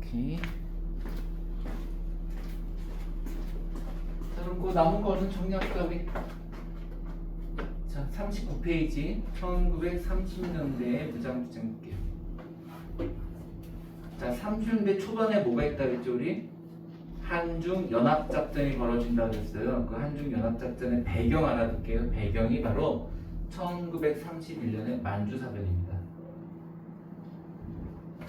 오케이. 자, 그럼 그 남은 거는 정리합시다 우리. 자, 39페이지 1930년대 무장투쟁 볼게요. 자, 30년대 초반에 뭐가 있다 그랬죠 우리? 한중 연합작전이 벌어진다고 했어요. 그 한중 연합작전의 배경 알아둘게요. 배경이 바로 1931년의 만주사변입니다.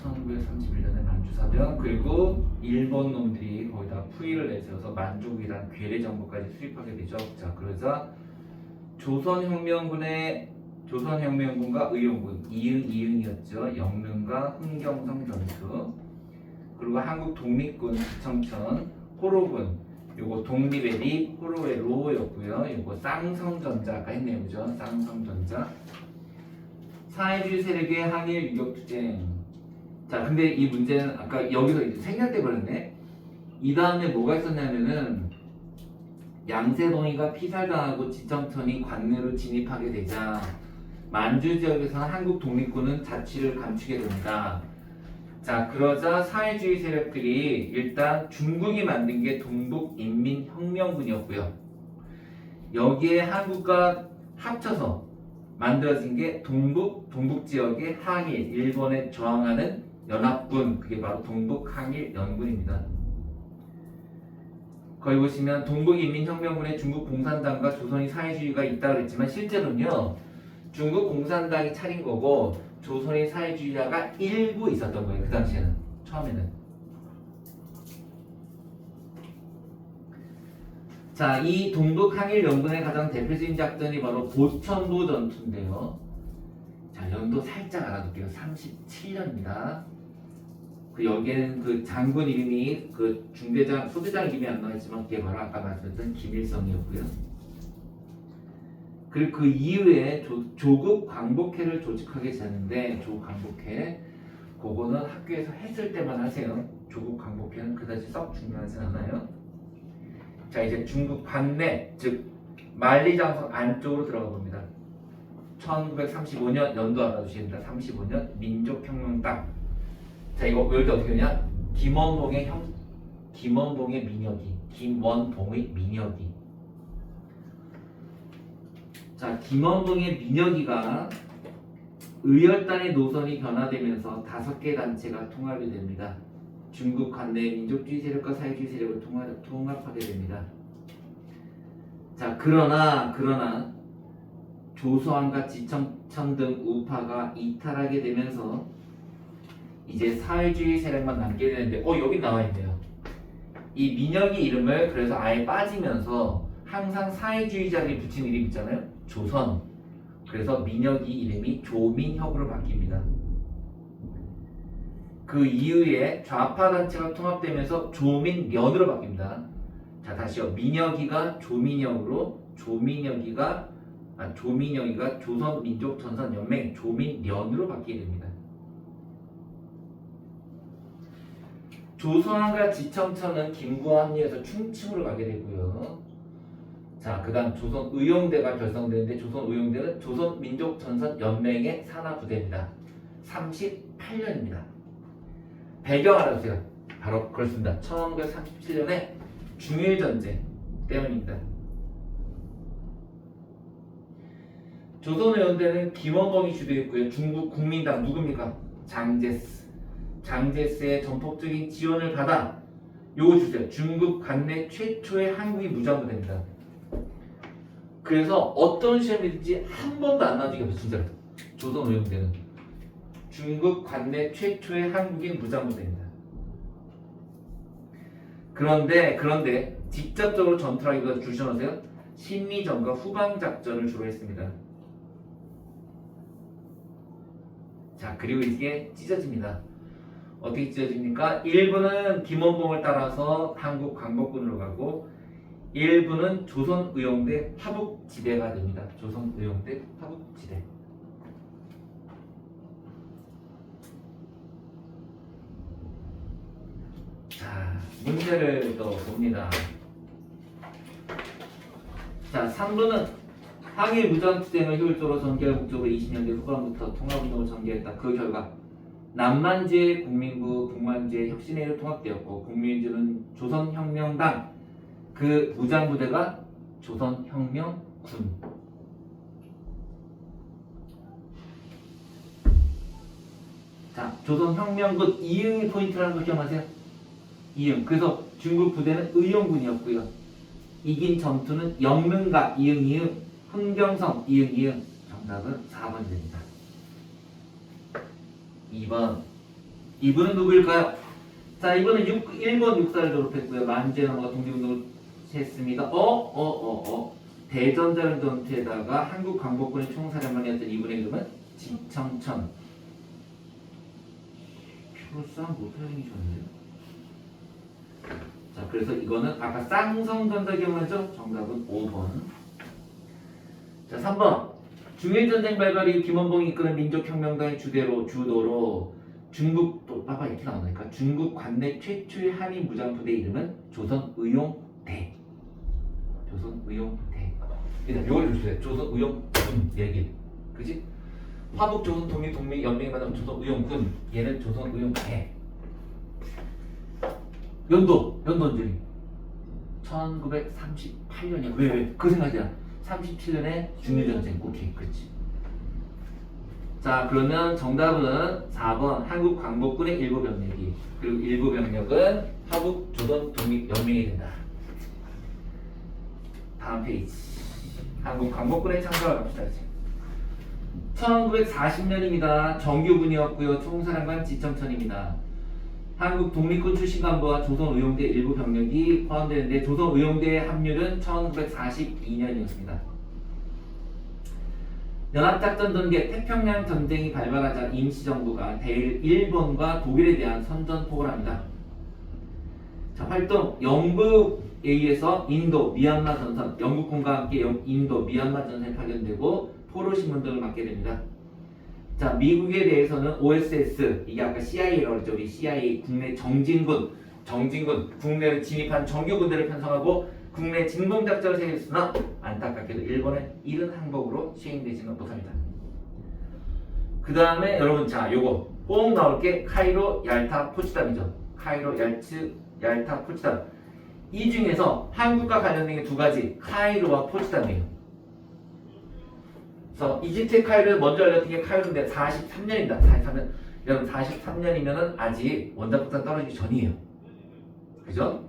1931년의 만주사변, 그리고 일본 놈들이 거기다 후위를 내세워서 만주국이란 괴뢰 정부까지 수립하게 되죠. 자, 그러자 조선혁명군과 의용군 이응이었죠. 영릉과 흥경성 전투, 그리고 한국 독립군 기청천, 호로군, 요거 독립의 립, 호로의 로였고요. 요거 쌍성전자 아까 했네요, 그죠? 쌍성전자. 사회주의 세력의 항일 유격투쟁. 자, 근데 이 문제는 아까 여기서 이제 생략돼 버렸네. 이 다음에 뭐가 있었냐면은 양세동이가 피살당하고 지청천이 관내로 진입하게 되자 만주 지역에서는 한국 독립군은 자치를 감추게 됩니다. 자, 그러자 사회주의 세력들이 일단 중국이 만든 게 동북인민혁명군이었고요. 여기에 한국과 합쳐서 만들어진 게 동북 지역의 항일, 일본에 저항하는 연합군, 그게 바로 동북항일연군입니다. 거기 보시면 동북인민혁명군에 중국 공산당과 조선의 사회주의가 있다고 그랬지만 실제로는요, 중국 공산당이 차린 거고 조선의 사회주의자가 일부 있었던 거예요. 그 당시에는, 처음에는. 자, 이 동북항일연군의 가장 대표적인 작전이 바로 보천부 전투인데요. 자, 연도 살짝 알아둘게요. 37년입니다. 그 여기에는 그 장군 이름이 그 중대장, 소대장 이름이 안 나와있지만 그게 바로 아까 말씀드렸던 김일성이었고요. 그리고 그 이후에 조국 광복회를 조직하게 되는데, 조국 광복회 그거는 학교에서 했을 때만 하세요. 조국 광복회는 그다지 썩 중요하진 않아요. 자, 이제 중국 관내, 즉 만리장성 안쪽으로 들어가 봅니다. 1935년 연도 알아두십니다. 35년 민족혁명 땅. 자, 이거 외울 때 어떻게 되냐? 김원봉의 민혁이. 김원봉의 민혁이. 자, 김원봉의 민혁이가 의열단의 노선이 변화되면서 5개 단체가 통합이 됩니다. 중국 관내 민족주의 세력과 사회주의 세력을 통합하게 됩니다. 자, 그러나 조소안과 지청천 등 우파가 이탈하게 되면서 이제 사회주의 세력만 남게 되는데, 여기 나와 있네요. 이 민혁이 이름을 그래서 아예 빠지면서 항상 사회주의자들이 붙인 이름 있잖아요. 조선. 그래서 민혁이 이름이 조민혁으로 바뀝니다. 그 이후에 좌파 단체가 통합되면서 조민련으로 바뀝니다. 자, 다시요. 민혁이가 조민혁으로, 조민혁이가 조선민족전선연맹 조민련으로 바뀌게 됩니다. 조선왕과 지청천은 김구와 합류해서 충칭으로 가게 되고요. 자, 그 다음 조선의용대가 결성되는데, 조선의용대는 조선민족전선연맹의 산하부대입니다. 38년입니다. 배경 알아주세요. 바로 그렇습니다. 1937년에 중일전쟁 때문입니다. 조선의용대는 김원봉이 주도했고요. 중국 국민당 누굽니까? 장제스의 전폭적인 지원을 받아, 요거 주세요. 중국 관내 최초의 한국인 무장부대입니다. 그래서 어떤 시험이든지 한 번도 안 나와주게 해서 진짜로 조선의용대는 중국 관내 최초의 한국인 무장부대입니다. 그런데 직접적으로 전투하기보다 주시하세요. 심리전과 후방작전을 주로 했습니다. 자, 그리고 이게 찢어집니다. 어떻게 찢어집니까? 일부는 김원봉을 따라서 한국 광복군으로 가고, 일부는 조선의용대 화북지대가 됩니다. 조선의용대 화북지대. 자, 문제를 또 봅니다. 자, 3번은 항일 무장투쟁을 효율적으로 전개할 목적으로 20년대 후반부터 통합운동을 전개했다. 그 결과 남만주의 국민부, 북만주의 혁신회로 통합되었고 국민주는 조선혁명당, 그 무장부대가 조선혁명군. 자, 조선혁명군 이응이 포인트라는 거 기억하세요? 이응. 그래서 중국 부대는 의용군이었고요. 이긴 전투는 영릉각 이응, 흥경성 이응. 정답은 4번이 됩니다. 2번. 이분은 누구일까요? 자, 이분은 일본 육사를 졸업했고요. 만주에 넘어가 독립운동을 했습니다. 대전자령 전투에다가 한국 광복군의 총사령관이었던 이분의 이름은 지청천. 표로 싸움 못하는 분이셨는데요. 자, 그래서 이거는 아까 쌍성전자 기억나죠? 정답은 5번. 자, 3번. 중일전쟁 발발 이후 김원봉이 이끄는 민족혁명당의 주도로 중국, 또 빠빠 이렇게 나오니까 중국 관내 최초의 한인 무장부대 이름은 조선의용대. 조선의용대. 일단 요걸 주세요. 조선의용군 얘기. 그지? 화북 조선 독립 연맹이 만든 조선의용군. 얘는 조선의용대. 연도 언제니? 1938년이야. 왜? 그 생각이야. 37년에 중일전쟁. 오케이, 그렇지. 자, 그러면 정답은 4번 한국 광복군의 일부 병력이, 그리고 일부 병력은 화북 조선 독립 연맹이 된다. 다음 페이지. 한국 광복군의 창설을 갑시다. 1940년입니다. 정규군이었고요. 총사령관 지청천입니다. 한국 독립군 출신 간부와 조선의용대 일부 병력이 포함되는데 조선의용대의 합류는 1942년이었습니다. 연합작전 전개 태평양 전쟁이 발발하자 임시정부가 대일 일본과 독일에 대한 선전포고를 합니다. 자, 활동 영국에 의해서 인도 미얀마 전선, 영국군과 함께 인도 미얀마 전선에 파견되고 포로 신문 등을 맡게 됩니다. 자, 미국에 대해서는 OSS, 이게 아까 CIA라고 했죠. 우리 CIA 국내 정진군 국내를 진입한 정규군대를 편성하고 국내 진공작전을 시행했으나 안타깝게도 일본의 이른 항복으로 시행되지는 못합니다. 그 다음에 여러분, 자, 요거 꼭 나올 게 카이로 얄타 포츠담이죠. 카이로 얄타 포츠담. 이 중에서 한국과 관련된 게 두 가지, 카이로와 포츠담이에요. 그래서 이집트의 카이로를 먼저 알렸던 게 카이로인데 43년입니다. 43년. 여러분 43년이면은 아직 원자폭탄 떨어지기 전이에요. 그죠?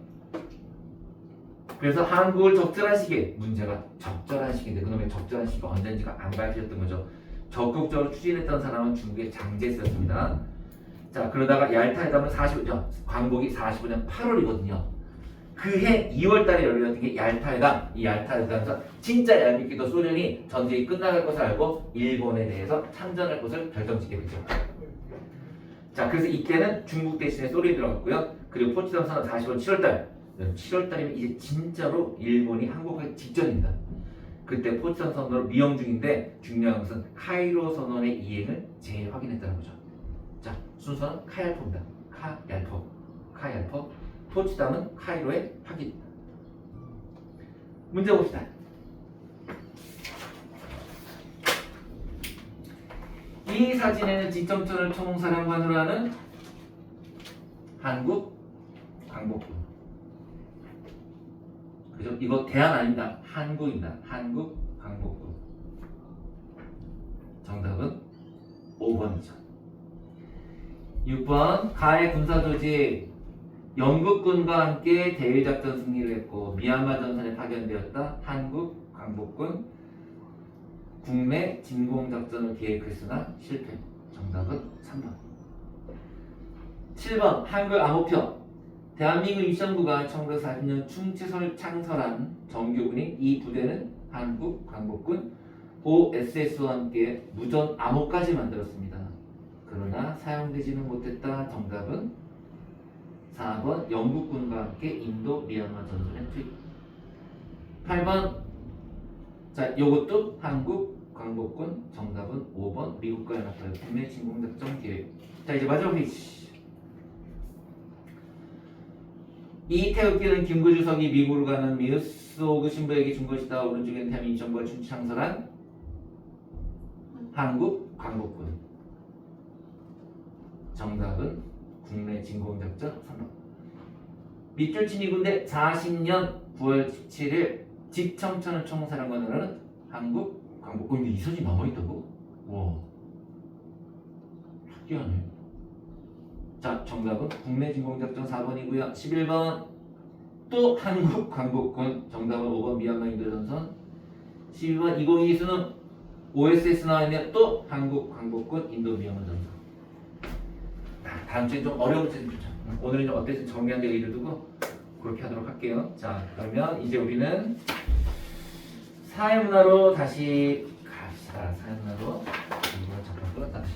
그래서 한국을 적절한 시기에, 문제가 적절한 시기인데 그놈의 적절한 시기가 언제인지가 안 밝혀졌던 거죠. 적극적으로 추진했던 사람은 중국의 장제스였습니다. 자, 그러다가 얄타회담은 45년, 광복이 45년 8월이거든요. 그해 2월달에 열렸던 게 얄타회담. 이 얄타회담에서 진짜 얄밉게도 소련이 전쟁이 끝나갈 것을 알고 일본에 대해서 참전할 것을 결정짓게 되죠. 자, 그래서 이때는 중국 대신에 소련이 들어갔고요. 그리고 포츠담 선언 45년 7월달. 7월달이면 이제 진짜로 일본이 항복하기 직전입니다. 그때 포츠담 선언으로 미영 중인데 중요한 것은 카이로 선언의 이행을 재확인했다는 거죠. 자, 순서는 카얄포입니다. 카얄포. 포츠담은 카이로의 확인. 문제 봅시다. 이 사진에는 지청천을 총사령관으로 하는 한국 광복군. 그죠? 이거 대한 아닙니다. 한국입니다. 한국 광복군. 정답은 5번이죠. 6번 가해 군사조직. 영국군과 함께 대일작전 승리를 했고 미얀마 전선에 파견되었다. 한국 광복군 국내 진공작전을 계획했으나 실패. 정답은 3번. 7번 한글 암호표. 대한민국 임시정부가 1940년 충치설 창설한 정규군인 이 부대는 한국 광복군 OSS와 함께 무전 암호까지 만들었습니다. 그러나 사용되지는 못했다. 정답은 4번 영국군과 함께 인도 미얀마 전선에 투입. 8번. 자, 요것도 한국 광복군. 정답은 5번 미국과 연합하여 국내 진공작전 계획. 자, 이제 마지막 페이지. 이 태극기는 김구 주석이 미국으로 가는 미우스오그 신부에게 준 것이다. 오른쪽에는 대한민국 정부가 춘추 창설한 한국 광복군. 정답은 국내 진공작전 3번. 밑줄 치니 군대 40년 9월 17일 직청천을 총사령관으로는 한국 광복. 근데 이선이 남아있다고? 와, 특이하네. 자, 정답은 국내 진공작전 4번이고요. 11번 또 한국 광복군. 정답은 5번 미얀마 인도전선. 12번 2022 수능 OSS 나와있네요. 또 한국 광복군 인도 미얀마 전선. 다음 주에 좀 어려울 때좀 좋죠. 오늘은 좀 어땠든 정리한 데 의의를 두고 그렇게 하도록 할게요. 자, 그러면 이제 우리는 사회문화로 다시 갑시다. 사회문화로 이걸 잠깐 끌었다 다시.